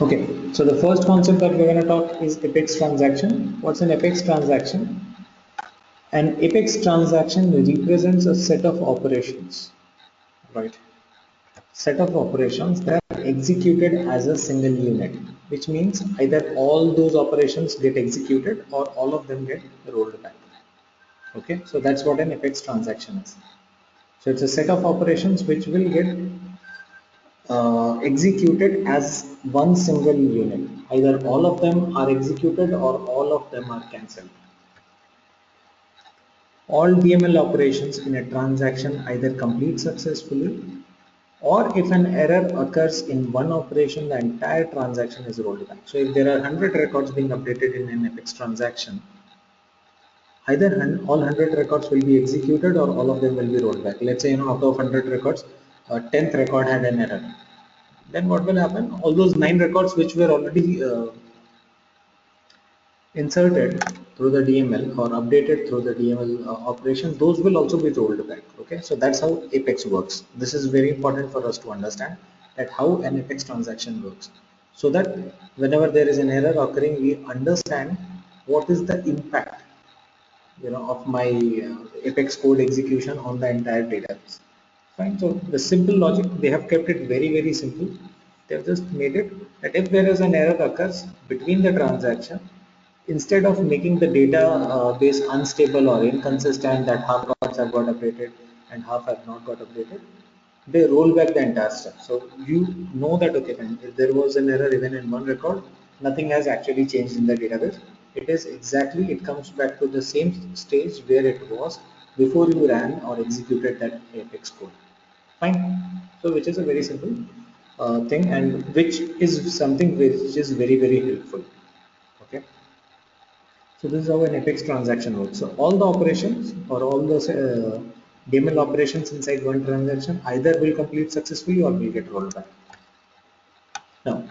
Okay, so the first concept that we're going to talk is apex transaction. What's an apex transaction? An apex transaction represents a set of operations, right? Set of operations that are executed as a single unit, which means either all those operations get executed or all of them get rolled back. Okay, so that's what an apex transaction is. So it's a set of operations which will get executed as one single unit. Either all of them are executed or all of them are cancelled. All DML operations in a transaction either complete successfully, or if an error occurs in one operation, the entire transaction is rolled back. So if there are 100 records being updated in an Apex transaction, either all 100 records will be executed or all of them will be rolled back. Let's say, out of 100 records, 10th record had an error. Then what will happen? All those 9 records which were already inserted through the DML or updated through the DML operation, those will also be rolled back. Okay, so that's how Apex works. This is very important for us to understand that how an Apex transaction works, so that whenever there is an error occurring, we understand what is the impact, of my Apex code execution on the entire database. Fine. So the simple logic, they have kept it very, very simple. They have just made it that if there is an error occurs between the transaction, instead of making the data base unstable or inconsistent, that half records have got updated and half have not got updated, they roll back the entire stuff. So you know that, okay, fine, if there was an error even in one record, nothing has actually changed in the database. It is exactly, it comes back to the same stage where it was before you ran or executed that Apex code. Fine. So which is a very simple thing, and which is something which is very, very helpful. Okay. So this is how an Apex transaction works. So all the operations or all the DML operations inside one transaction either will complete successfully or will get rolled back. Now,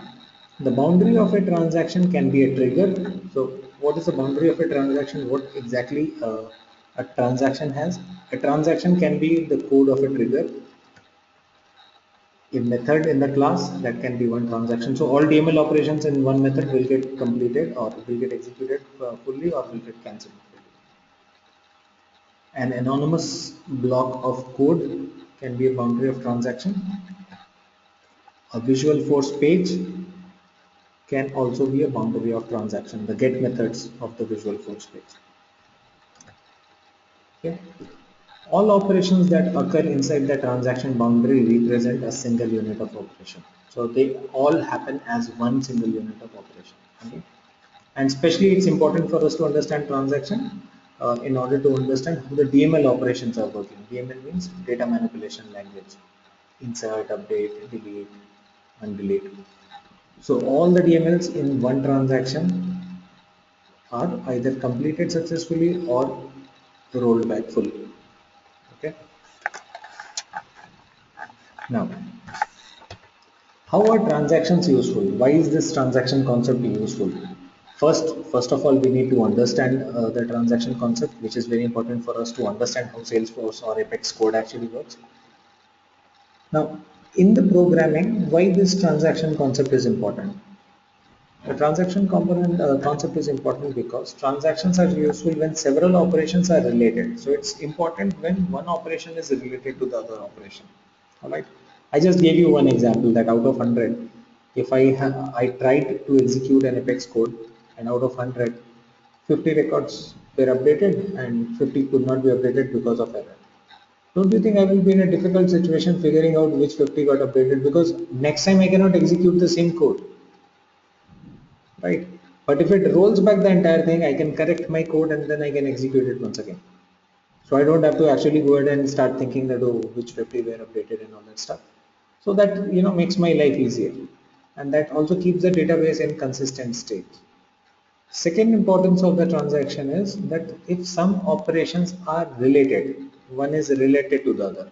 the boundary of a transaction can be a trigger. So what is the boundary of a transaction? What exactly a transaction has? A transaction can be the code of a trigger. A method in the class, that can be one transaction. So all DML operations in one method will get completed or will get executed fully or will get cancelled fully. An anonymous block of code can be a boundary of transaction. A visual force page can also be a boundary of transaction, the get methods of the visual force page. Okay. All operations that occur inside the transaction boundary represent a single unit of operation. So they all happen as one single unit of operation. Okay. And especially it's important for us to understand transaction in order to understand how the DML operations are working. DML means data manipulation language. Insert, update, delete, and delete. So all the DMLs in one transaction are either completed successfully or rolled back fully. Okay. Now, how are transactions useful? Why is this transaction concept useful? First of all, we need to understand the transaction concept, which is very important for us to understand how Salesforce or Apex code actually works. Now, in the programming, why this transaction concept is important? The transaction component concept is important because transactions are useful when several operations are related. So it's important when one operation is related to the other operation. All right. I just gave you one example that out of 100, if I tried to execute an Apex code, and out of 100, 50 records were updated and 50 could not be updated because of error. Don't you think I will be in a difficult situation figuring out which 50 got updated, because next time I cannot execute the same code, right? But if it rolls back the entire thing, I can correct my code and then I can execute it once again. So I don't have to actually go ahead and start thinking that, oh, which 50 were updated and all that stuff. So that makes my life easier, and that also keeps the database in consistent state. Second importance of the transaction is that if some operations are related, one is related to the other,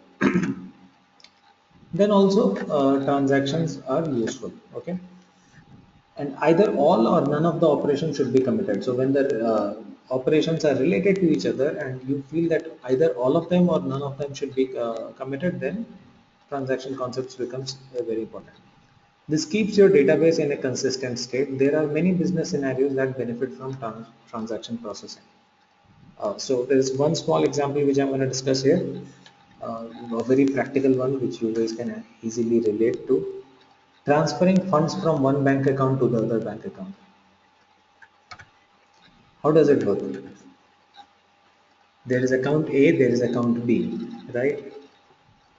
then also transactions are useful. Okay. And either all or none of the operations should be committed. So when the operations are related to each other and you feel that either all of them or none of them should be committed, then transaction concepts becomes very important. This keeps your database in a consistent state. There are many business scenarios that benefit from transaction processing. So there is one small example which I'm going to discuss here, a very practical one which you guys can easily relate to. Transferring funds from one bank account to the other bank account. How does it work? There is account A, there is account B, right?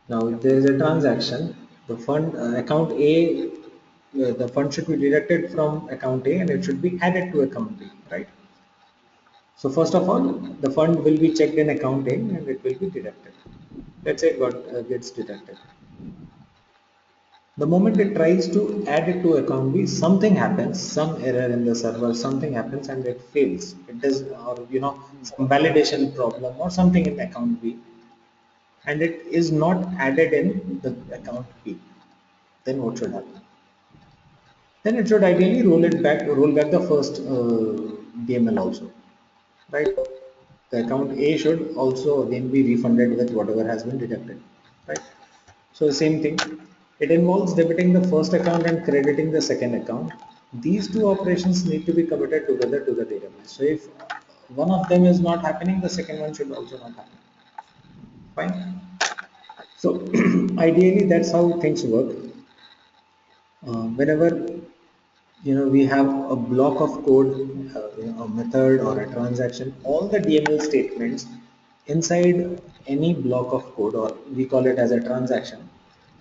Now, if there is a transaction, the fund account A, the fund should be deducted from account A and it should be added to account B, right? So first of all, the fund will be checked in account A and it will be deducted. Let's say it gets deducted. The moment it tries to add it to account B, something happens, some error in the server, something happens and it fails. It does, or some validation problem or something in account B, and it is not added in the account B. Then what should happen? Then it should ideally roll back the first DML also, right? The account A should also again be refunded with whatever has been deducted, right? So the same thing, it involves debiting the first account and crediting the second account. These two operations need to be committed together to the database. So if one of them is not happening, the second one should also not happen. Fine. So ideally, that's how things work. Whenever we have a block of code, a method or a transaction, all the DML statements inside any block of code, or we call it as a transaction,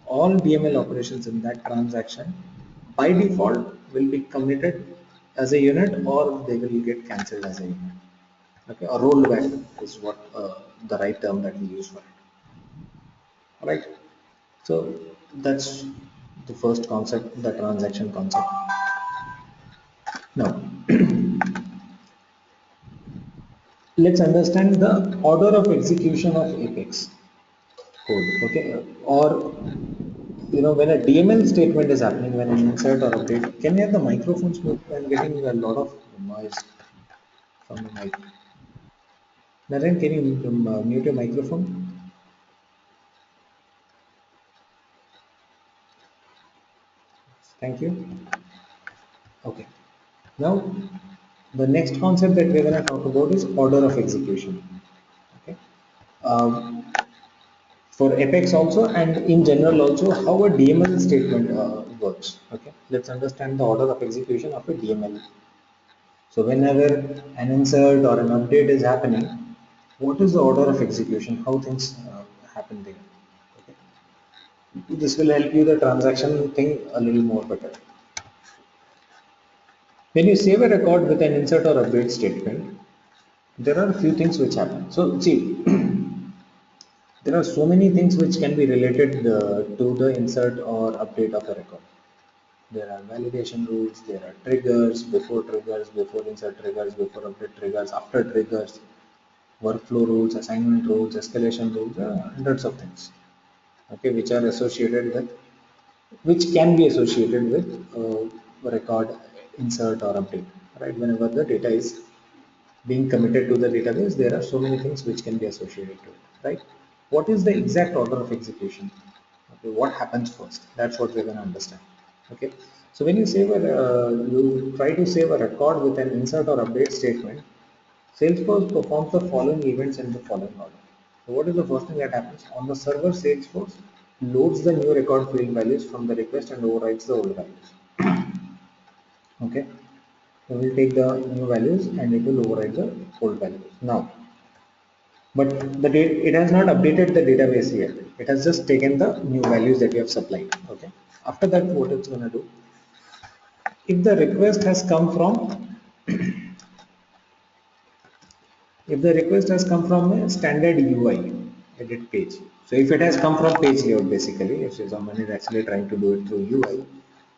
all DML operations in that transaction by default will be committed as a unit or they will get cancelled as a unit. Okay, or rolled back is what the right term that we use for it. All right. So that's the first concept, the transaction concept. Now, let's understand the order of execution of Apex code. Okay, or when a DML statement is happening, when an insert or update, can you have the microphones mute? I'm getting a lot of noise from the mic. Naren, can you mute your microphone? Thank you. Okay. Now, the next concept that we're going to talk about is order of execution. Okay. Um, for Apex also and in general also how a DML statement works. Okay, let's understand the order of execution of a DML. So whenever an insert or an update is happening, what is the order of execution? How things happen there? Okay. This will help you the transaction thing a little more better. When you save a record with an insert or update statement, there are a few things which happen. So see, there are so many things which can be related to the insert or update of a record. There are validation rules, there are triggers, before insert triggers, before update triggers, after triggers, workflow rules, assignment rules, escalation rules, hundreds of things, okay, which are associated with, which can be associated with record, insert or update, right? Whenever the data is being committed to the database, there are so many things which can be associated to it, right? What is the exact order of execution? Okay, what happens first? That's what we're going to understand. Okay, so when you you try to save a record with an insert or update statement, Salesforce performs the following events in the following order. So what is the first thing that happens? On the server, Salesforce loads the new record field values from the request and overrides the old values. Okay, so we'll take the new values and it will override the old values. Now, but it has not updated the database yet. It has just taken the new values that you have supplied. Okay. After that, what it's going to do? If the request has come from, if the request has come from a standard UI edit page. So if it has come from page layout, basically, if someone is actually trying to do it through UI,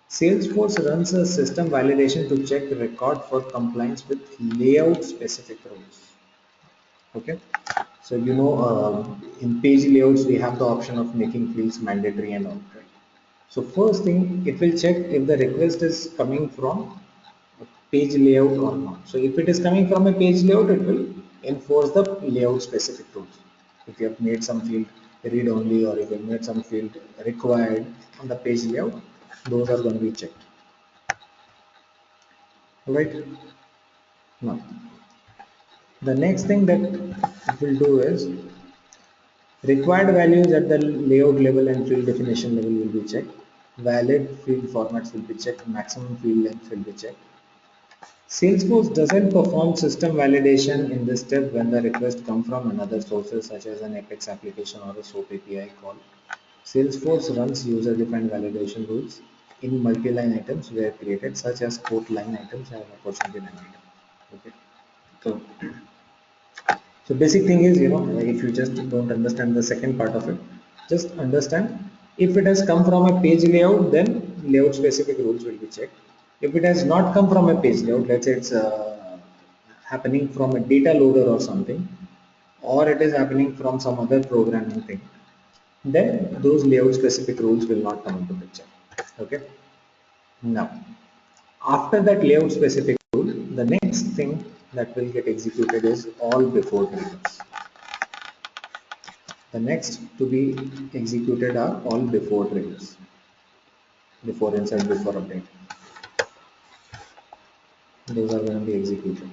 Salesforce runs a system validation to check the record for compliance with layout specific rules. Okay, so in page layouts we have the option of making fields mandatory and all, right? So first thing, it will check if the request is coming from a page layout or not. So if it is coming from a page layout, it will enforce the layout specific rules. If you have made some field read only or if you have made some field required on the page layout, Those are going to be checked. Right. Now, the next thing that it will do is required values at the layout level and field definition level will be checked. Valid field formats will be checked. Maximum field length will be checked. Salesforce doesn't perform system validation in this step when the request comes from another sources such as an Apex application or a SOAP API call. Salesforce runs user-defined validation rules in multi-line items where created, such as quote line items and opportunity line items. Okay. So, basic thing is, if you just don't understand the second part of it, just understand if it has come from a page layout, then layout specific rules will be checked. If it has not come from a page layout, let's say it's happening from a data loader or something, or it is happening from some other programming thing, then those layout specific rules will not come into picture. Okay. Now, after that layout specific rule, the next thing that will get executed is all before triggers. The next to be executed are all before triggers. Before insert, before update. Those are going to be executed.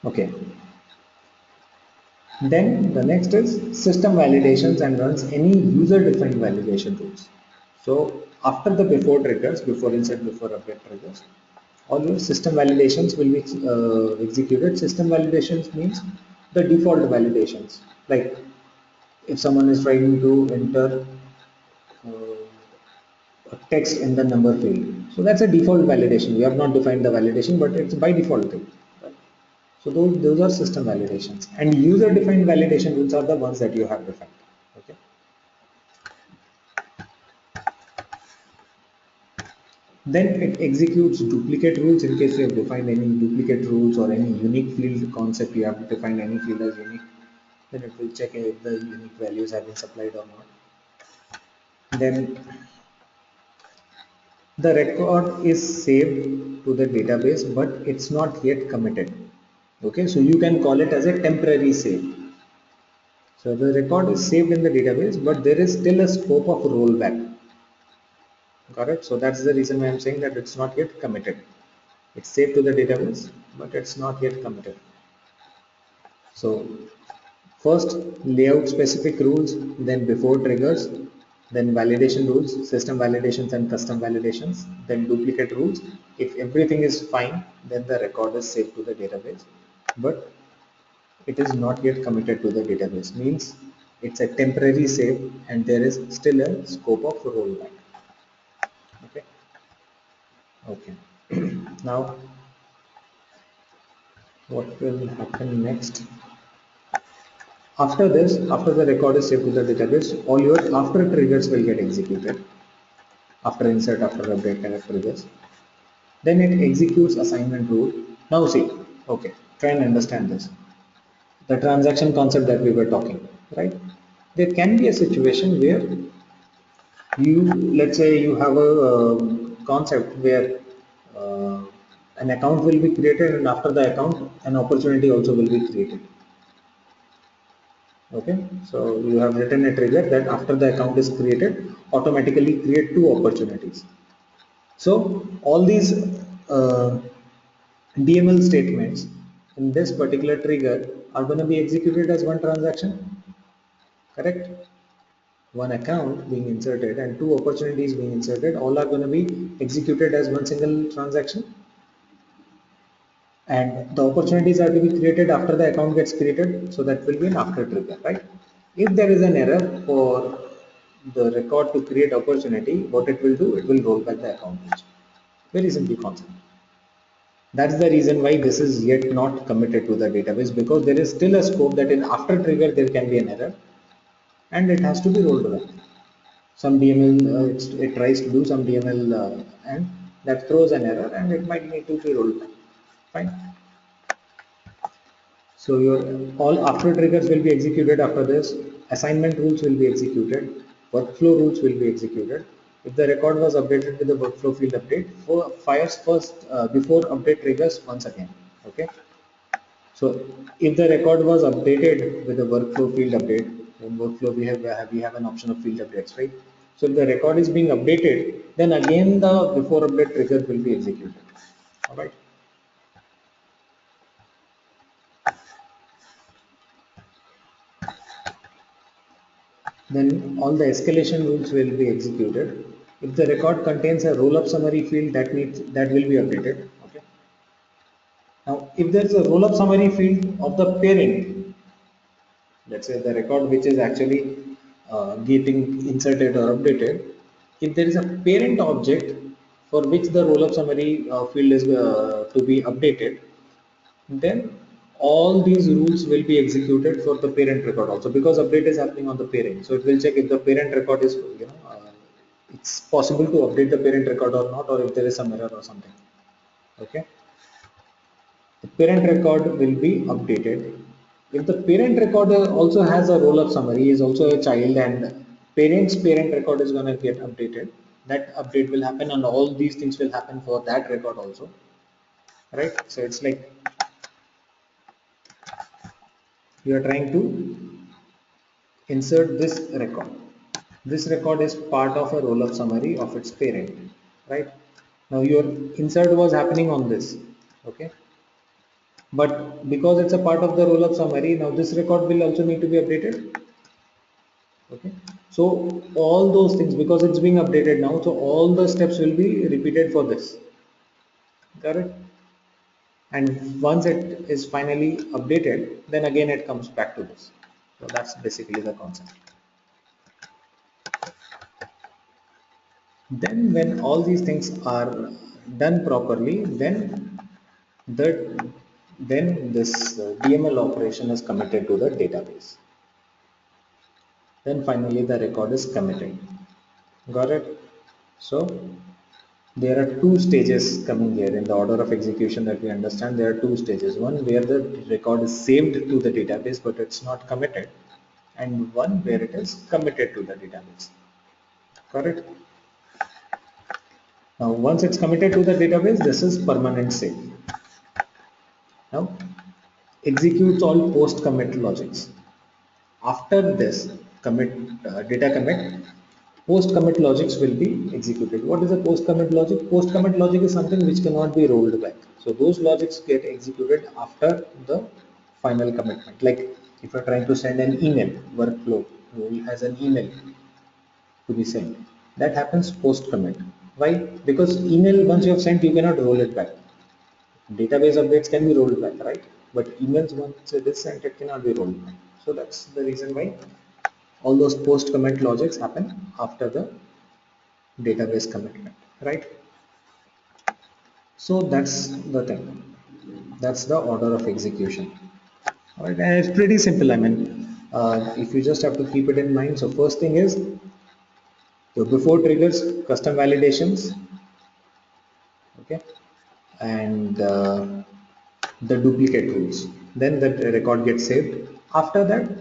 Okay. Then the next is system validations and runs any user-defined validation rules. So after the before triggers, before insert, before update triggers, all your system validations will be executed. System validations means the default validations. Like if someone is trying to enter a text in the number field, so that's a default validation. We have not defined the validation, but it's by default thing. So those are system validations, and user-defined validation rules are the ones that you have defined. Okay. Then it executes duplicate rules in case you have defined any duplicate rules or any unique field concept. You have defined any field as unique. Then it will check if the unique values have been supplied or not. Then the record is saved to the database, but it's not yet committed. Okay, so you can call it as a temporary save. So the record is saved in the database, but there is still a scope of rollback. Got it? So that's the reason why I'm saying that it's not yet committed. It's saved to the database, but it's not yet committed. So first layout specific rules, then before triggers, then validation rules, system validations and custom validations, then duplicate rules. If everything is fine, then the record is saved to the database, but it is not yet committed to the database. Means it's a temporary save and there is still a scope of rollback. Okay. Okay. Now, what will happen next? After this, after the record is saved to the database, all your after triggers will get executed. After insert, after update kind of triggers. Then it executes assignment rule. Now see, okay, try and understand this. The transaction concept that we were talking, right? There can be a situation where you, let's say you have a concept where uh, an account will be created and after the account an opportunity also will be created. Okay, so you have written a trigger that after the account is created automatically create two opportunities. So all these DML statements in this particular trigger are going to be executed as one transaction, correct? One account being inserted and two opportunities being inserted, all are going to be executed as one single transaction, and the opportunities are to be created after the account gets created, so that will be an after trigger, right? If there is an error for the record to create opportunity, what it will do, it will roll back the account page. Very simple concept. That's the reason why this is yet not committed to the database, because there is still a scope that in after trigger there can be an error and it has to be rolled back. Some DML, it tries to do some DML and that throws an error and it might need to be rolled back. Fine. So your all after triggers will be executed after this. Assignment rules will be executed. Workflow rules will be executed. If the record was updated with the workflow field update, fires first before update triggers once again. Okay. So if the record was updated with the workflow field update, In workflow, we have an option of field updates, right? So if the record is being updated, then again the before update trigger will be executed. All right. Then all the escalation rules will be executed. If the record contains a roll-up summary field, that will be updated. Okay. Now, if there is a roll-up summary field of the parent, let's say the record which is actually getting inserted or updated, if there is a parent object for which the roll-up summary field is to be updated, then all these rules will be executed for the parent record also, because update is happening on the parent. So it will check if the parent record is, it's possible to update the parent record or not, or if there is some error or something. Okay. The parent record will be updated. If the parent record also has a roll-up summary, is also a child, and parent's parent record is going to get updated, that update will happen, and all these things will happen for that record also, right? So it's like you are trying to insert this record. This record is part of a roll-up summary of its parent, right? Now your insert was happening on this, okay? But because it's a part of the roll-up summary, now this record will also need to be updated. Okay. So all those things, because it's being updated now, so all the steps will be repeated for this. Correct. And once it is finally updated, then again it comes back to this. So that's basically the concept. Then when all these things are done properly, the then this DML operation is committed to the database. Then finally the record is committed. Got it? So there are two stages coming here in the order of execution that we understand. There are two stages. One where the record is saved to the database but it's not committed, and one where it is committed to the database. Correct? Now once it's committed to the database, this is permanent save. Now executes all post commit logics. After this commit data commit, post commit logics will be executed. What is a post commit logic? Post commit logic is something which cannot be rolled back. So those logics get executed after the final commitment. Like if you're trying to send an email, workflow has an email to be sent. That happens post commit. Why? Because email once you have sent, you cannot roll it back. Database updates can be rolled back, right? But emails once it is sent, it cannot be rolled back. So that's the reason why all those post commit logics happen after the database commitment, right? So that's the thing. That's the order of execution. All right, and it's pretty simple. I mean, if you just have to keep it in mind. So first thing is the before triggers, custom validations, okay, and the duplicate rules. Then the record gets saved. After that,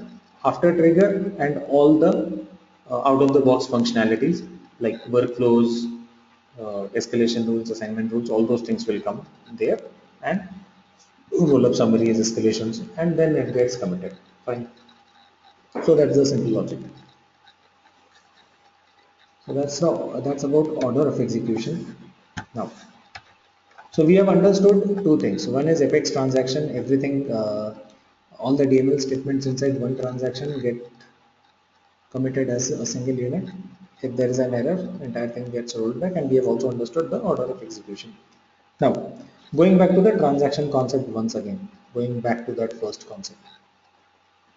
after trigger and all the out of the box functionalities like workflows, escalation rules, assignment rules, all those things will come there, and roll up summaries, escalations, and then it gets committed. Fine. So that's the simple logic. So that's about order of execution. Now, so we have understood two things. One is Apex transaction, everything, all the DML statements inside one transaction get committed as a single unit. If there is an error, entire thing gets rolled back, and we have also understood the order of execution. Now, going back to the transaction concept once again, going back to that first concept.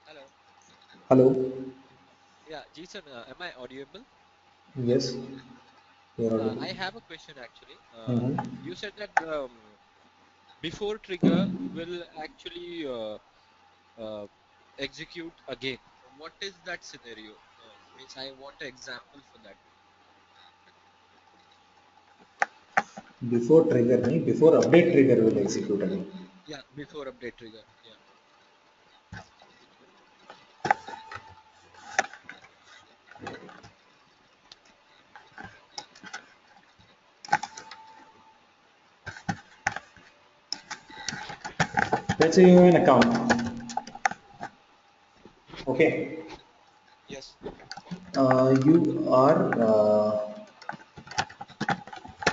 Hello. Hello? Yeah, Jason, am I audible? Yes, you're audible. I have a question actually. Mm-hmm. You said that before trigger will actually uh, execute again. What is that scenario? Means I want an example for that. Before trigger, nahi, before update trigger will execute again. Yeah, before update trigger. Yeah. Let's say you have an account. Okay. Yes. you are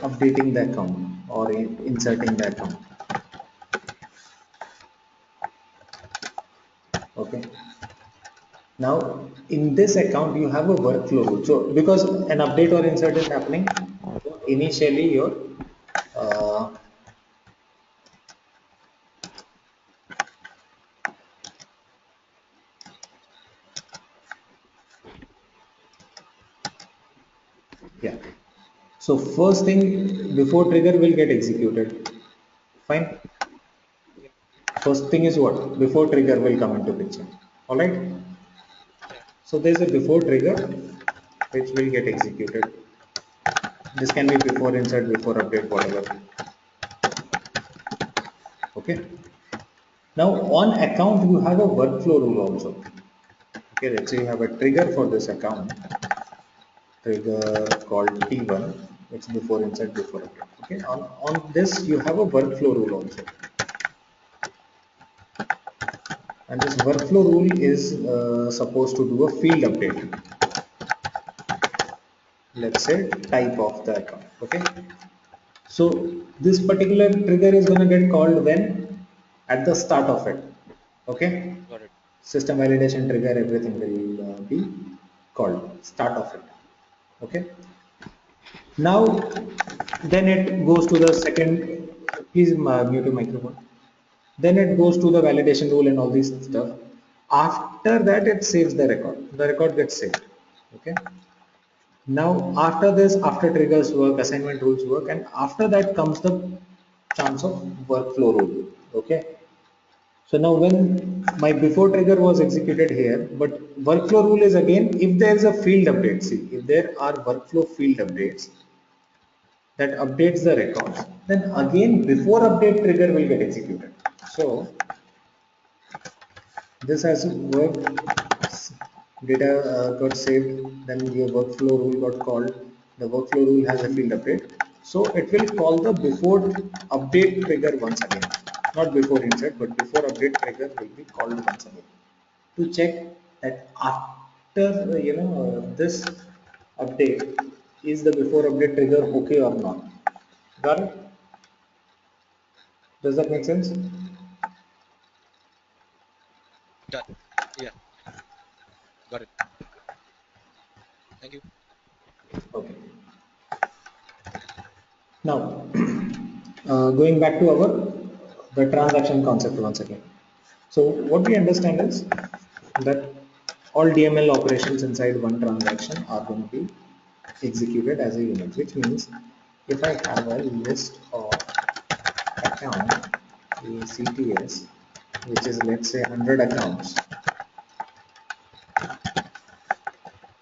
updating the account or inserting the account. Okay. Now, in this account, you have a workflow rule. So, because an update or insert is happening, initially your uh, yeah. So first thing before trigger will get executed. Fine. Yeah. First thing is what? Before trigger will come into picture. All right. Yeah. So there's a before trigger which will get executed. This can be before insert, before update, whatever. Okay. Now on account you have a workflow rule also. Okay, let's say you have a trigger for this account, trigger called T1, it's before insert, before update. Okay, on this you have a workflow rule also. And this workflow rule is supposed to do a field update. Let's say type of the account. Okay, so this particular trigger is going to get called when at the start of it. Okay, Got it. system validation trigger, everything will be called start of it. Okay, now then it goes to the second, please mute your microphone. Then it goes to the validation rule and all these stuff. After that it saves the record, the record gets saved. Okay, now after this, after triggers work, assignment rules work, and after that comes the chance of workflow rule. Okay, so now when my before trigger was executed here, but workflow rule is again if there is a field update. See, if there are workflow field updates that updates the records, then again before update trigger will get executed. So this has worked, data got saved, then your workflow rule got called, the workflow rule has a field update, so it will call the before update trigger once again, not before insert but before update trigger will be called once again to check that after this update is the before update trigger okay or not. Got it? Does that make sense? Done. Yeah. Got it. Thank you. Okay. Now, going back to our the transaction concept once again. So what we understand is that all DML operations inside one transaction are going to be executed as a unit, which means if I have a list of account CTS, which is let's say 100 accounts,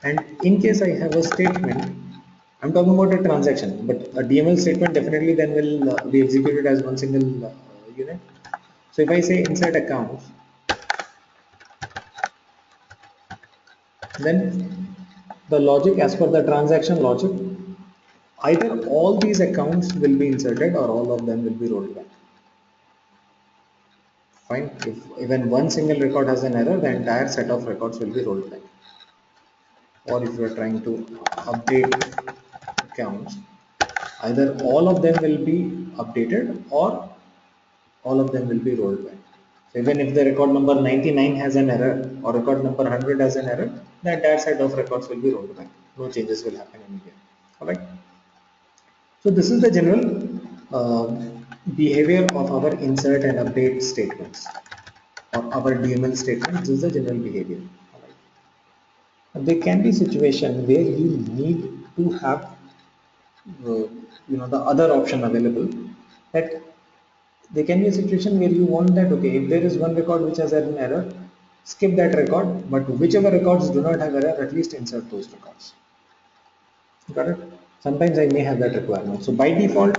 and in case I have a statement, I'm talking about a transaction, but a DML statement definitely then will be executed as one single unit. So if I say insert accounts, then the logic as per the transaction logic, either all these accounts will be inserted or all of them will be rolled back. Fine. If even one single record has an error, the entire set of records will be rolled back. Or if you are trying to update accounts, either all of them will be updated or all of them will be rolled back. So even if the record number 99 has an error or record number 100 has an error, the entire set of records will be rolled back. No changes will happen in here. Alright. So this is the general behavior of our insert and update statements or our DML statements. This is the general behavior. There can be situation where you need to have the other option available, that there can be a situation where you want that okay, if there is one record which has an error, skip that record, but whichever records do not have error, at least insert those records. Got it? Sometimes I may have that requirement. So by default,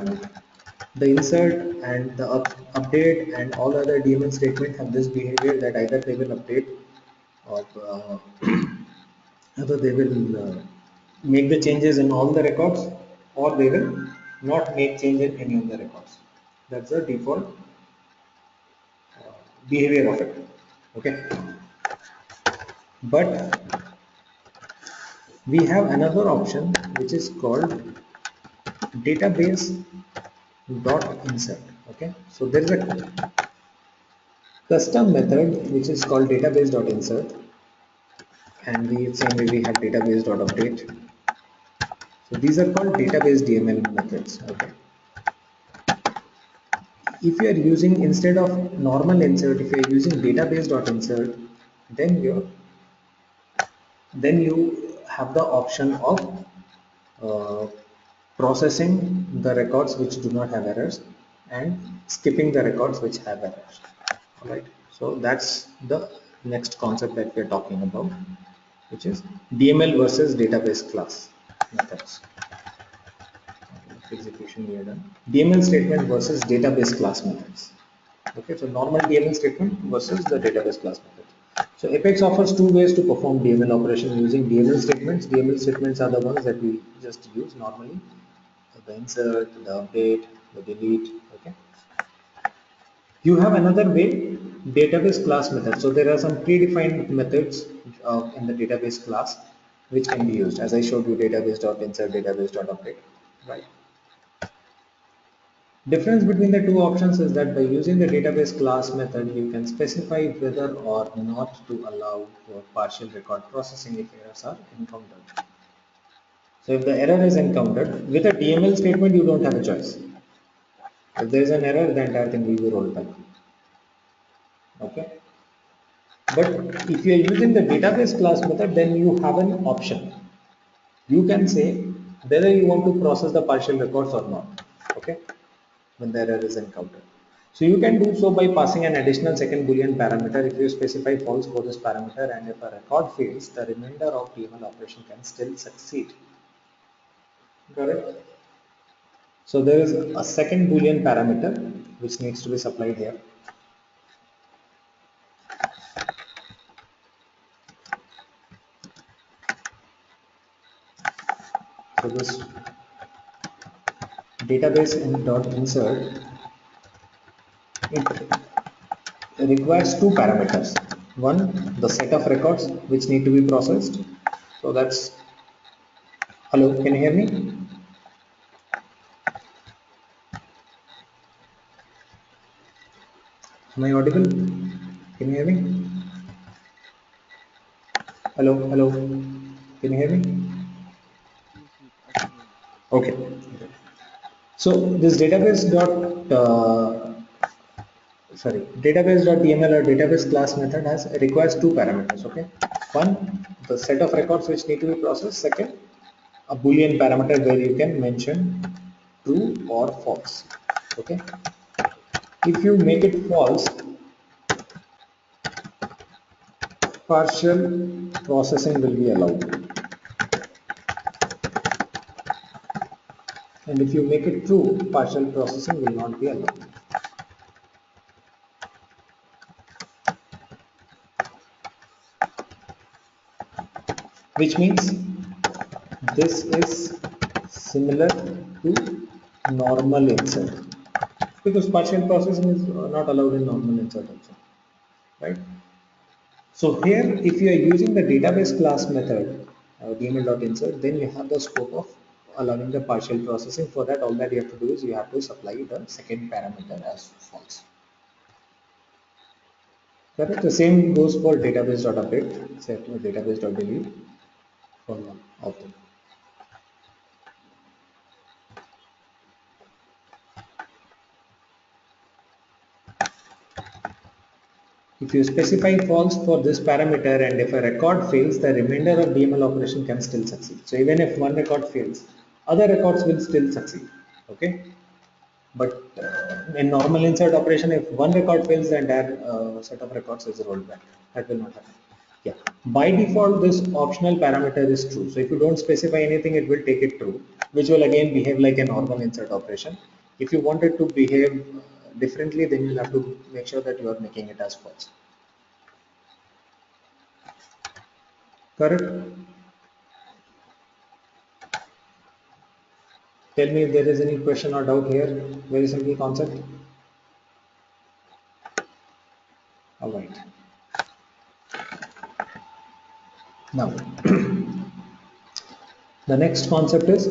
the insert and the update and all other DML statements have this behavior that either they will update or either they will make the changes in all the records or they will not make change in any of the records. That's the default behavior of it. Okay, but we have another option which is called database dot insert. Okay, so there is a custom method which is called database dot insert, and we same way we have database dot update. So these are called database DML methods. Okay, if you are using instead of normal insert, if you are using database dot insert, then you have the option of uh, processing the records which do not have errors and skipping the records which have errors. All right, so that's the next concept that we are talking about, which is DML versus database class methods. Execution we are done. DML statement versus database class methods. Okay, so normal DML statement versus the database class method. So Apex offers two ways to perform DML operation using DML statements. DML statements are the ones that we just use normally: the insert, the update, the delete. Okay. You have another way, database class method. So there are some predefined methods in the database class which can be used. As I showed you, database.insert, database.update. Right. Difference between the two options is that by using the database class method, you can specify whether or not to allow for partial record processing if errors are encountered. So if the error is encountered, with a DML statement, you don't have a choice. If there is an error, the entire thing will be rolled back. Okay. But if you are using the database class method, then you have an option. You can say whether you want to process the partial records or not. Okay. When the error is encountered. So you can do so by passing an additional second boolean parameter. If you specify false for this parameter and if a record fails, the remainder of DML operation can still succeed. Correct? So there is a second boolean parameter which needs to be supplied here. So this database dot insert, it requires two parameters. One, the set of records which need to be processed. So that's, hello, can you hear me? Am I audible? Can you hear me? Hello, hello. Can you hear me? Yes, yes, I can hear you. Okay. So this database.dml or database class method has requires two parameters. Okay. One, the set of records which need to be processed. Second, a boolean parameter where you can mention true or false. Okay. If you make it false, partial processing will be allowed. And if you make it true, partial processing will not be allowed. Which means this is similar to normal insert, because partial processing is not allowed in normal insert also, right? So here, if you are using the database class method, DML.insert, then you have the scope of allowing the partial processing. For that, all that you have to do is you have to supply the second parameter as false. Correct. The same goes for database.update, set database.delete for one of them. If you specify false for this parameter and if a record fails, the remainder of DML operation can still succeed. So even if one record fails, other records will still succeed. Okay. But in normal insert operation, if one record fails, the entire set of records is rolled back. That will not happen. Yeah. By default, this optional parameter is true. So if you don't specify anything, it will take it true, which will again behave like a normal insert operation. If you want it to behave differently, then you'll have to make sure that you are making it as false. Correct? Tell me if there is any question or doubt here. Very simple concept. All right. Now, The next concept is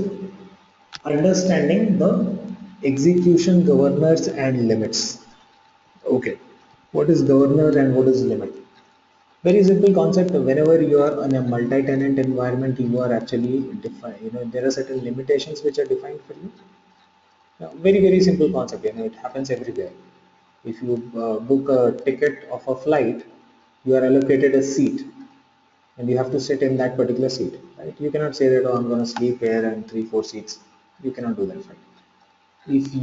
understanding the execution governors and limits. Okay, what is governor and what is limit? Very simple concept. Whenever you are in a multi-tenant environment, you are actually defined. There are certain limitations which are defined for you. Very very simple concept. It happens everywhere. If you book a ticket of a flight, you are allocated a seat, and you have to sit in that particular seat. Right? You cannot say that, oh, I'm going to sleep here and three four seats. You cannot do that. Right? If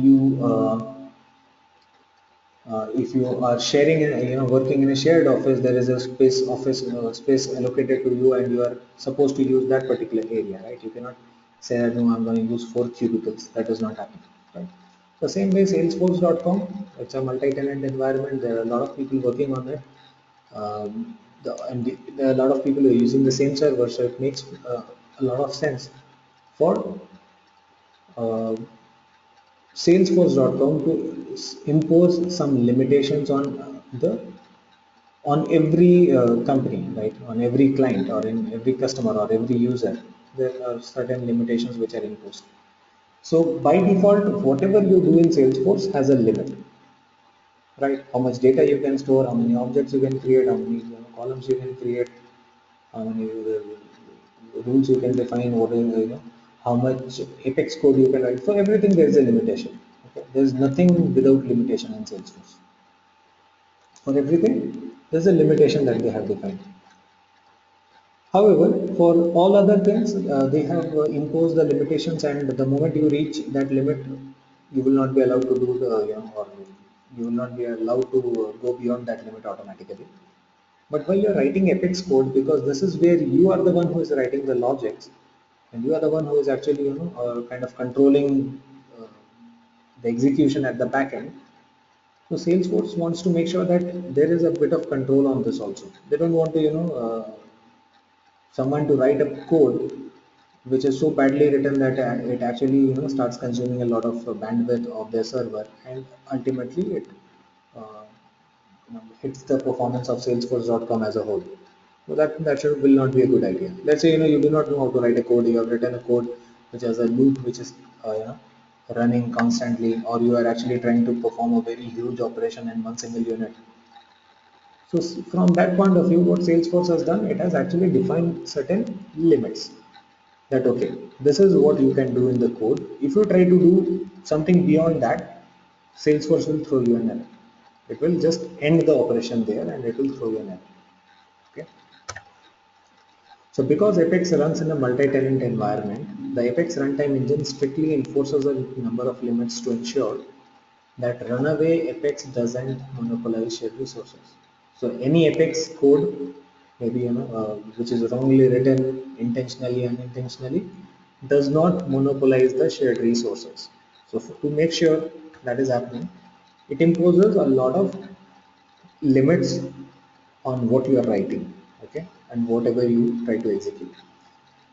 you are sharing, working in a shared office, there is a space allocated to you, and you are supposed to use that particular area, right? You cannot say that, no, I'm going to use four cubicles. That does not happen, right? The same way, Salesforce.com, it's a multi-tenant environment. There are a lot of people working on it. There are a lot of people who are using the same server, so it makes a lot of sense for uh, Salesforce.com to impose some limitations on every company, right? On every client or in every customer or every user, there are certain limitations which are imposed. So by default, whatever you do in Salesforce has a limit, right? How much data you can store, how many objects you can create, how many columns you can create, how many rules you can define, what is, how much Apex code you can write. For everything, there is a limitation. Okay? There is nothing without limitation in Salesforce. For everything, there is a limitation that they have defined. However, for all other things, they have imposed the limitations, and the moment you reach that limit, you will not be allowed to do the, or you will not be allowed to go beyond that limit automatically. But while you're writing Apex code, because this is where you are the one who is writing the logics, and you are the one who is actually, kind of controlling uh, the execution at the back end. So Salesforce wants to make sure that there is a bit of control on this also. They don't want to, someone to write a code which is so badly written that it actually starts consuming a lot of bandwidth of their server, and ultimately it uh, hits the performance of Salesforce.com as a whole. So will not be a good idea. Let's say you do not know how to write a code. You have written a code which has a loop which is running constantly, or you are actually trying to perform a very huge operation in one single unit. So from that point of view, what Salesforce has done, it has actually defined certain limits. That okay, this is what you can do in the code. If you try to do something beyond that, Salesforce will throw you an error. It will just end the operation there, and it will throw you an error. Okay. So because Apex runs in a multi-tenant environment, the Apex runtime engine strictly enforces a number of limits to ensure that runaway Apex doesn't monopolize shared resources. So any Apex code, maybe which is wrongly written, intentionally, unintentionally, does not monopolize the shared resources. So to make sure that is happening, it imposes a lot of limits on what you are writing, okay, and whatever you try to execute.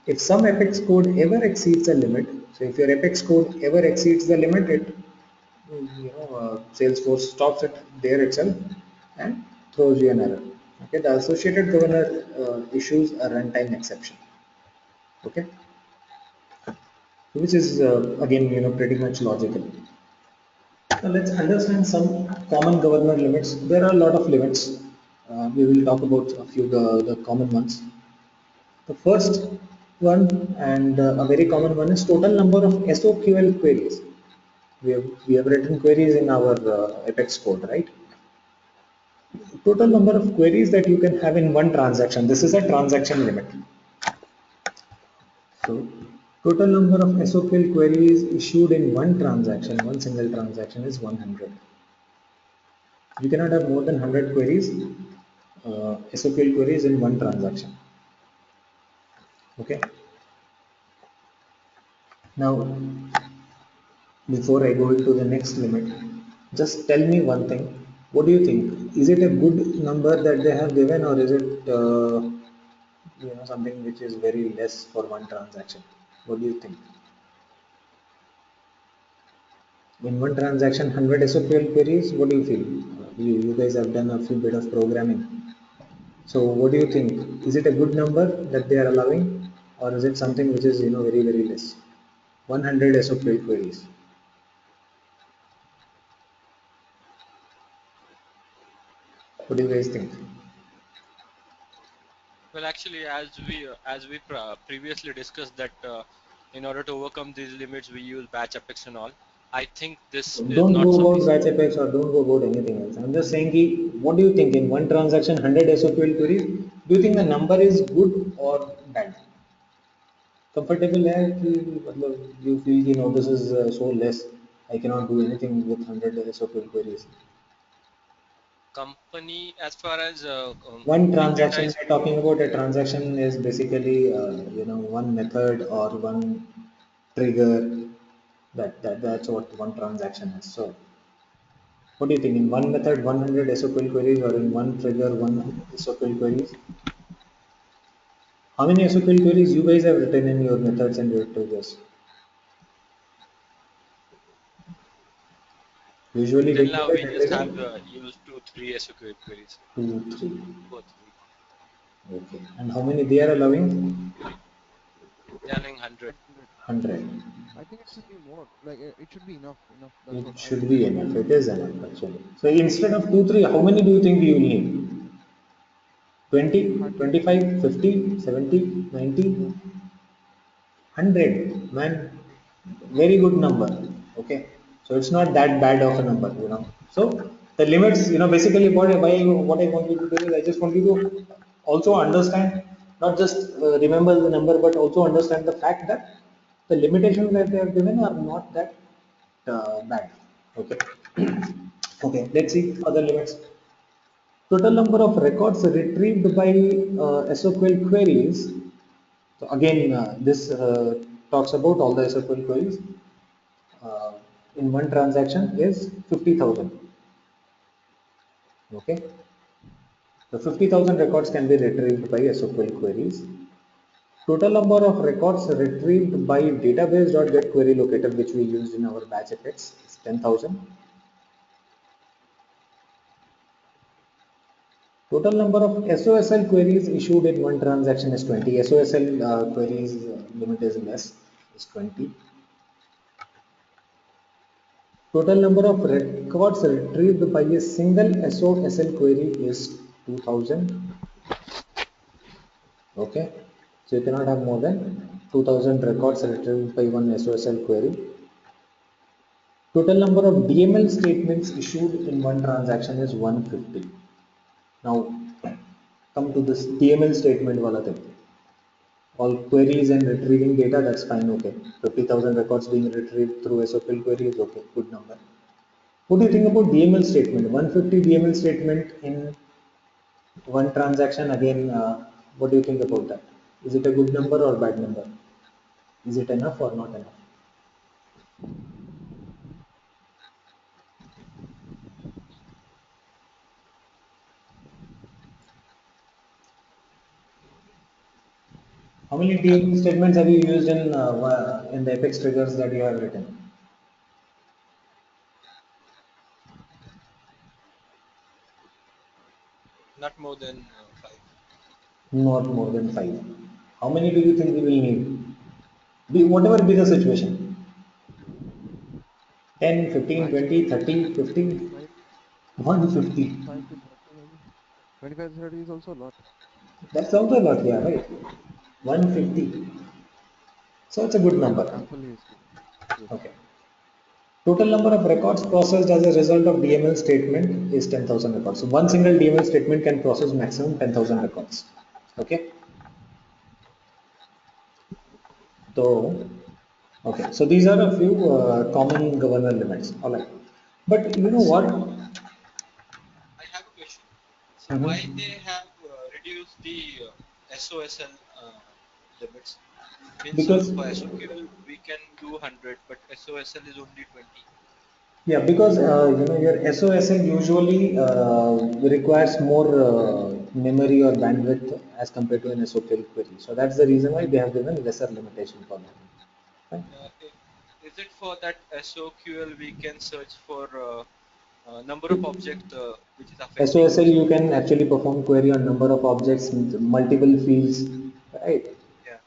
If some Apex code ever exceeds the limit, so if your Apex code ever exceeds the limit, Salesforce stops it there itself and throws you an error. Okay, the associated governor issues a runtime exception. Okay, which is again pretty much logical. Now let's understand some common governor limits. There are a lot of limits. We will talk about a few the common ones. The first one, and a very common one, is total number of SOQL queries. We have written queries in our Apex code, right? Total number of queries that you can have in one transaction. This is a transaction limit. So total number of SOQL queries issued in one transaction, one single transaction, is 100. You cannot have more than 100 queries, SOQL queries in one transaction. Okay. Now, before I go into the next limit, just tell me one thing. What do you think? Is it a good number that they have given, or is it something which is very less for one transaction? What do you think? In one transaction, 100 SOQL queries. What do you feel? You guys have done a few bit of programming. So what do you think? Is it a good number that they are allowing? or is it something which is very very less? 100 SQL queries. What do you guys think? Well, actually, as we previously discussed that in order to overcome these limits, we use batch epics and all. I think this is Don't go not about sufficient. batch apex or don't go about anything else. I'm just saying, what do you think in one transaction 100 SQL queries? Do you think the number is good or bad? Comfortable है कि मतलब you feel this is so less. I cannot do anything with 100 SQL queries. Company, as far as One big data transaction is, we're talking about, a transaction is basically one method or one trigger. That's what one transaction is. So what do you think? In one method, 100 SQL queries, or in one trigger, one SQL queries? How many SQL queries you guys have written in your methods and your triggers? Usually, till did you now write we a just have trigger? used 2, 3 SQL queries, 2, 3. 2 or 3. Okay. And how many they are allowing? They are doing 100. 100. 100. I think it should be more. Like it should be enough. Enough. That's what It I should think. be enough. It is enough actually. So instead of 2, 3, how many do you think you will need? 20, Hardly any. 25, 50, 70, 90, 100, man, very good number. Okay, so it's not that bad of a number. So the limits, basically what I want you to do is I just want you to also understand, not just remember the number, but also understand the fact that the limitations that they are given are not that bad. Okay. Okay, let's see other limits. Total number of records retrieved by SQL queries. So again, this talks about all the SQL queries uh, in one transaction is 50,000. Okay, the 50,000 records can be retrieved by SQL queries. Total number of records retrieved by database.get query locator, which we used in our batch effects, is 10,000. Total number of SOSL queries issued in one transaction is 20. SOSL queries limit is less, is 20. Total number of records retrieved by a single SOSL query is 2000. Okay, so you cannot have more than 2000 records retrieved by one SOSL query. Total number of DML statements issued in one transaction is 150. Now, come to this DML statement wala thing. All queries and retrieving data, that's fine, okay. 50,000 records being retrieved through SOQL query is okay, good number. What do you think about DML statement? 150 DML statement in one transaction, again, what do you think about that? Is it a good number or bad number? Is it enough or not enough? How many Hello. DML statements have you used in the Apex triggers that you have written? Not more than 5. Not more than 5. How many do you think we will need? Whatever be the situation. 10, 15, Maximum 20, 30, 50, 25, 150. 25 to 30 maybe. 25 to 30 is also a lot. That's also a lot, yeah, right? 150. So it's a good number. Ample is good. Yes. Okay. Total number of records processed as a result of DML statement is 10,000 records. So one single DML statement can process maximum 10,000 records. Okay. So, okay. So these are a few common governor limits. All right. But you know So what? I have a question. So why Mhm. they have reduced the SOSL limits? Means Because for SOQL we can do 100, but SOSL is only 20. yeah, because your SOSL usually requires more memory or bandwidth as compared to an SOQL query. So that's the reason why they have given lesser limitation for that. Right? Is it for that SOQL we can search for number of objects which is affecting SOSL you the can actually perform query on number of objects, multiple fields, right? yeah.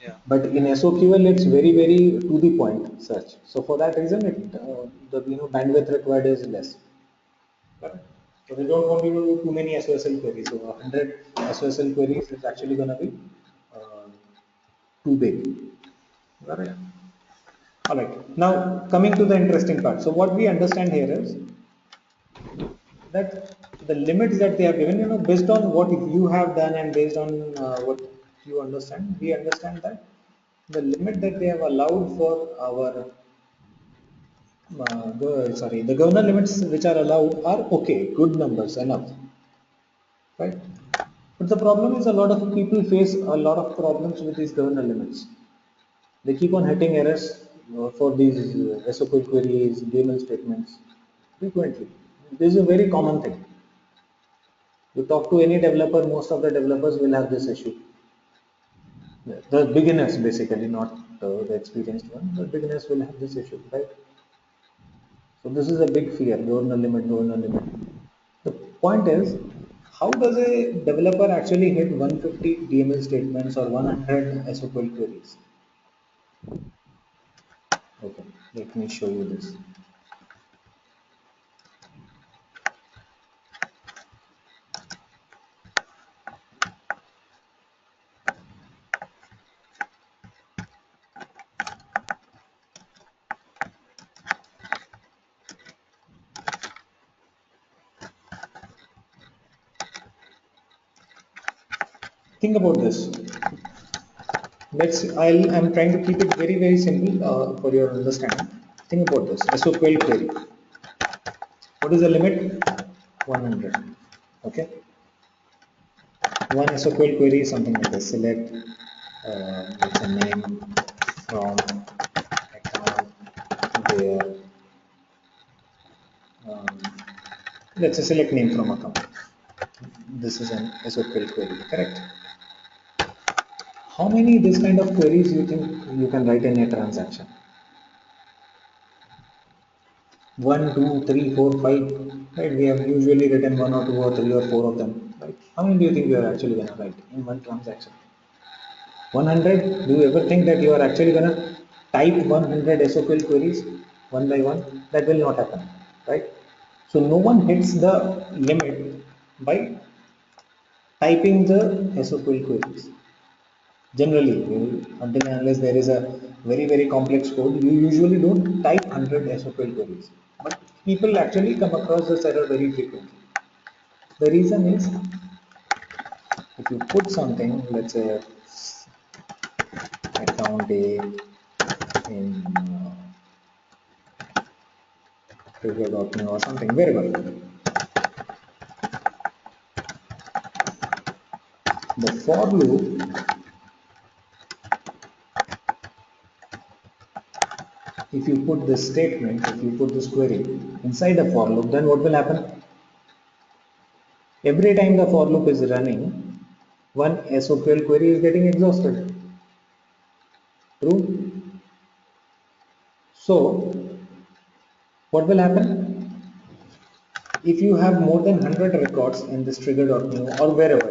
Yeah. But in SOQL, it's very to the point search. So for that reason, the bandwidth required is less. Correct? So they don't want you to do too many SOSL queries. So 100 SOSL queries is actually going to be uh, too big. Correct? All right. Now coming to the interesting part. So what we understand here is that the limits that they have given, based on what you have done and based on what you understand, we understand that the limit that they have allowed for our the governor limits which are allowed are okay, good numbers, enough, right? But the problem is a lot of people face a lot of problems with these governor limits. They keep on hitting errors for these SOQL queries, DML statements frequently. This is a very common thing. You talk to any developer, most of the developers will have this issue. The beginners basically, not the experienced one, the beginners will have this issue, right? So this is a big fear, governor limit, governor limit. The point is, how does a developer actually hit 150 DML statements or 100 SOQL queries? Okay, let me show you this. Think about this. I'm trying to keep it very simple for your understanding. Think about this. SOQL query. What is the limit? 100. Okay. One SOQL query is something like this. Select it's a name from account where um, let's say select name from account. This is an SOQL query, correct? How many this kind of queries you think you can write in a transaction? One, two, three, four, five. Right? We have usually written one or two or three or four of them. Right? How many do you think you are actually going to write in one transaction? 100. Do you ever think that you are actually going to type 100 SOQL queries one by one? That will not happen, right? So no one hits the limit by typing the SOQL queries. Generally, until and unless there is a very complex code, you usually don't type 100 SOQL queries. But people actually come across this error very frequently. The reason is, if you put something, let's say account A in trigger.me or something, wherever, the for loop, if you put this statement, if you put this query inside a for loop, then what will happen? Every time the for loop is running, one SOQL query is getting exhausted. True? So, what will happen? If you have more than 100 records in this trigger.new or wherever,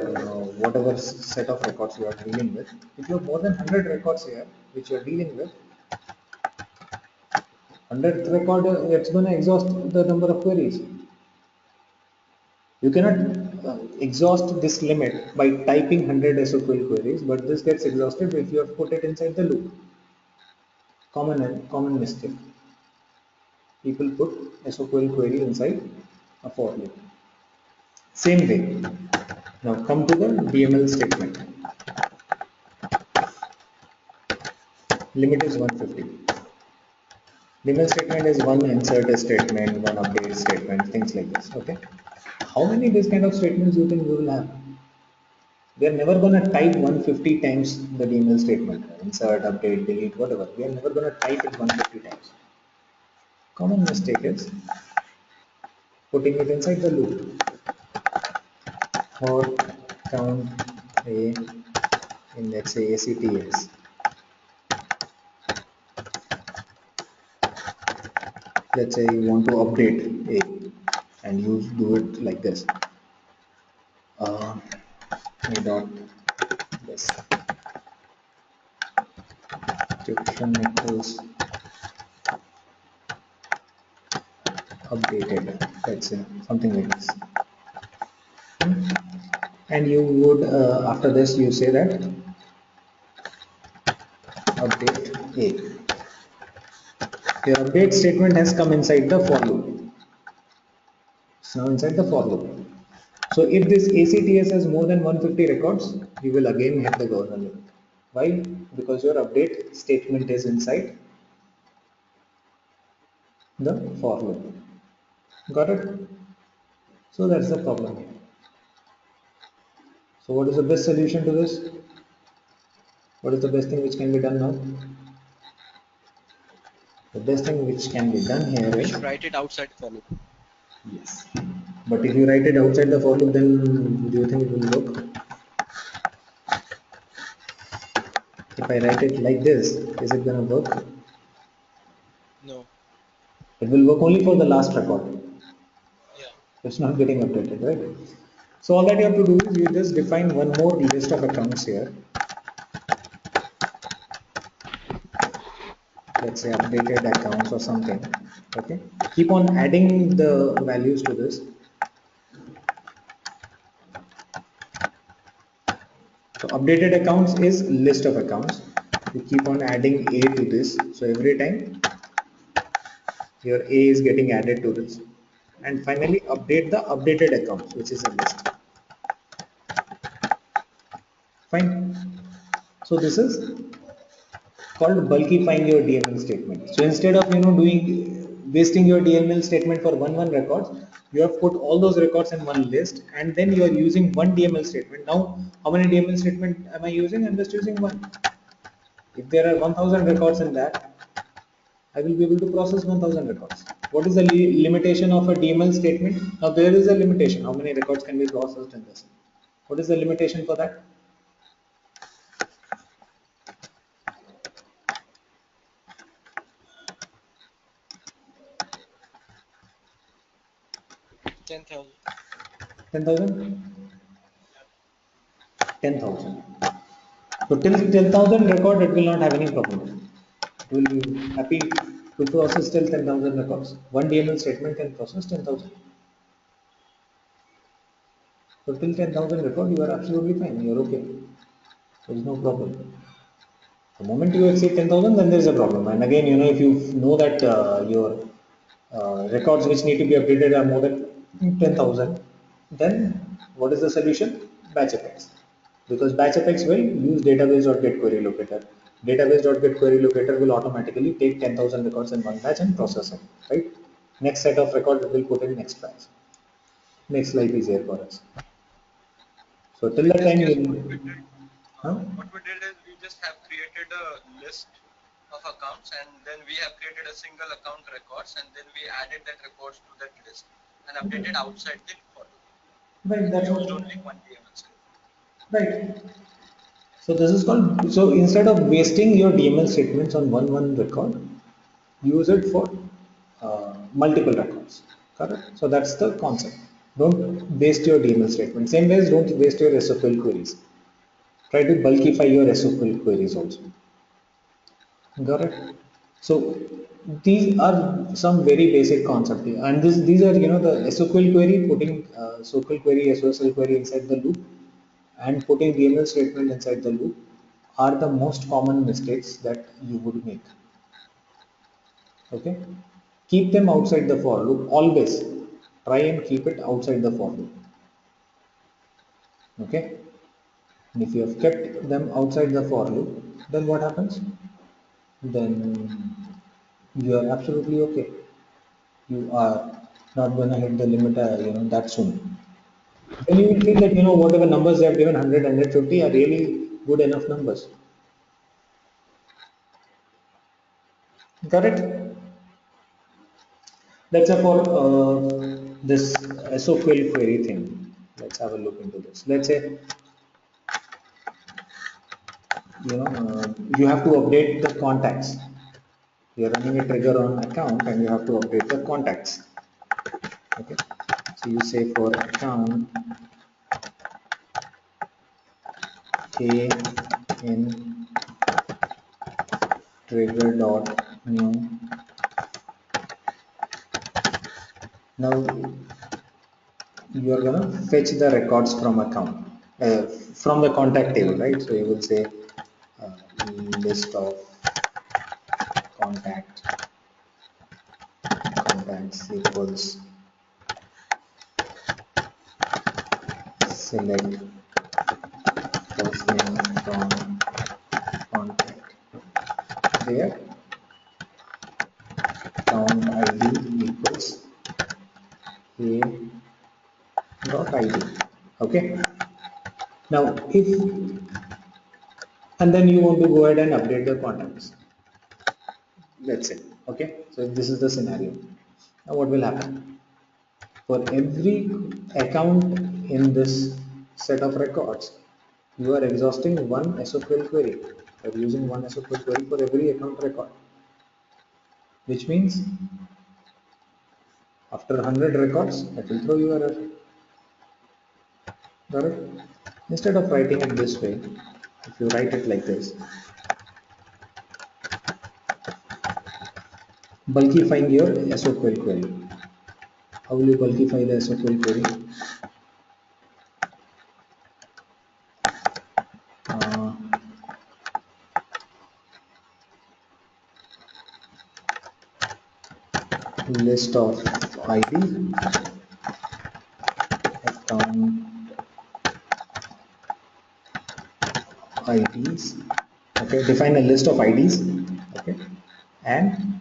whatever set of records you are dealing with, if you have more than 100 records here which you are dealing with, 100th record, it's going to exhaust the number of queries. You cannot exhaust this limit by typing 100 SOQL queries, but this gets exhausted if you have put it inside the loop. Common mistake. People put SOQL query inside a for loop. Same way. Now come to the DML statement. Limit is 150. DML statement is one insert statement, one update statement, things like this. Okay. How many these kind of statements you think we will have? We are never going to type 150 times the DML statement. Insert, update, delete, whatever. We are never going to type it 150 times. Common mistake is putting it inside the loop or count a in, let's say, ACTS. Let's say you want to update a and you do it like this. A dot this. Excution equals updated, let's say something like this. And you would after this you say that update A. Your update statement has come inside the for loop. It's now inside the for loop. So if this ACTS has more than 150 records, you will again hit the governor limit. Why? Because your update statement is inside the for loop. Got it? So that's the problem here. So what is the best solution to this? What is the best thing which can be done now? The best thing which can be done here We is, should write it outside for loop. yes. But if you write it outside the for loop, then do you think it will work? If I write it like this, is it gonna work? No. It will work only for the last record. Yeah. It's not getting updated, right? So all that you have to do is you just define one more list of accounts here. Let's say updated accounts or something. Okay. Keep on adding the values to this. So updated accounts is list of accounts. You keep on adding A to this. So every time your A is getting added to this. And finally update the updated accounts, which is a list. Fine. So this is called bulkifying your DML statement. So instead of doing wasting your DML statement for one records, you have put all those records in one list, and then you are using one DML statement. Now, how many DML statement am I using? I'm just using one. If there are 1000 records in that, I will be able to process 1000 records. What is the limitation of a DML statement? Now there is a limitation. How many records can be processed in this? What is the limitation for that? 10,000. 10,000? 10,000. So till 10,000 record, it will not have any problem. It will be happy to process till 10,000 records. One DML statement can process 10,000. So till 10,000 record, you are absolutely fine. You are okay. There is no problem. The moment you exceed 10,000, then there is a problem. And again, if you know that your records which need to be updated are more than 10,000, then what is the solution? Batch effects. Because batch effects will use database.getQuery locator. Database.getQuery locator will automatically take 10,000 records in one batch and process it, right? Next set of records it will put in next batch. Makes life easier for us. So So till in that this time case, you, huh? what we did is we just have created a list of accounts, and then we have created a single account records, and then we added that records to that list and updated outside the for loop, Right, and that's used what. only one DML script. Right. So this is called, so instead of wasting your DML statements on one record, use it for multiple records. Correct? So that's the concept. Don't waste your DML statement. Same ways, don't waste your SQL queries. Try to bulkify your SQL queries also. Got it? So these are some very basic concepts, and these are the SQL query, putting SQL query, SOSL query inside the loop, and putting DML statement inside the loop are the most common mistakes that you would make. Okay, keep them outside the for loop always. Try and keep it outside the for loop. Okay, and if you have kept them outside the for loop, then what happens? Then you are absolutely okay. You are not going to hit the limit that soon. Then you will feel that whatever numbers they have given, 100, are really good enough numbers. Got it? Let's say for this SOQL query thing, let's have a look into this. Let's say you have to update the contacts. You're running a trigger on account and you have to update the contacts. Okay, so you say for account A in trigger dot new. Now you are gonna fetch the records from account, from the contact table, right? So you will say uh, list of contact contacts equals select first name from contact. There count ID equals a dot id. Okay. Now if, and then you want to go ahead and update the contacts. That's it. Okay. So this is the scenario. Now what will happen? For every account in this set of records, you are exhausting one SQL query, or using one SQL query for every account record, which means after 100 records, it will throw you error. Got it? Instead of writing it this way, if you write it like this, bulkifying your SQL query. How will you bulkify the SQL query? Uh, list of ID, account IDs. Okay, define a list of IDs. Okay, and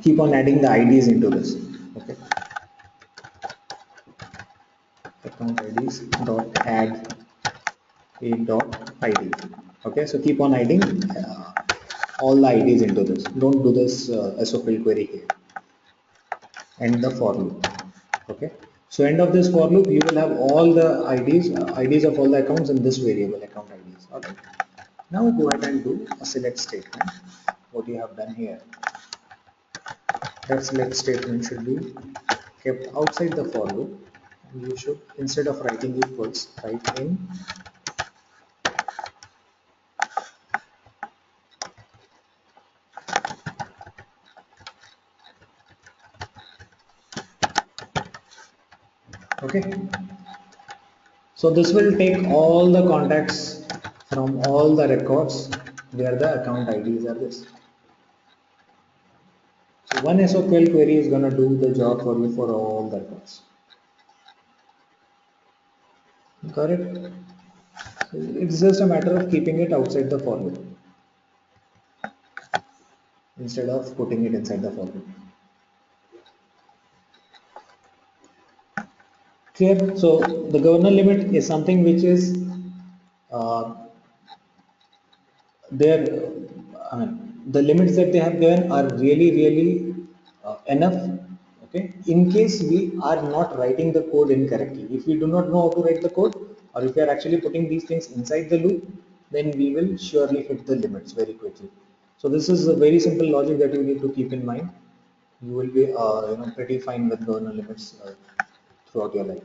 keep on adding the IDs into this. Okay, account IDs dot add a dot ID. Okay, so keep on adding all the IDs into this. Don't do this SQL query here. End the for loop. Okay, so end of this for loop, you will have all the IDs of all the accounts in this variable account IDs. Okay, now go ahead and do a select statement. What you have done here, that select statement should be kept outside the for loop. And you should, instead of writing equals, write in. Okay, so this will take all the contacts from all the records where the account IDs are this. So one SQL query is going to do the job for you for all the records. Got it? So it's just a matter of keeping it outside the for loop instead of putting it inside the for loop. Clear? So the governor limit is something which is uh, their I mean, the limits that they have given are really enough. Okay, in case we are not writing the code incorrectly, if we do not know how to write the code, or if we are actually putting these things inside the loop, then we will surely hit the limits very quickly. So this is a very simple logic that you need to keep in mind. You will be pretty fine with governor limits throughout your life.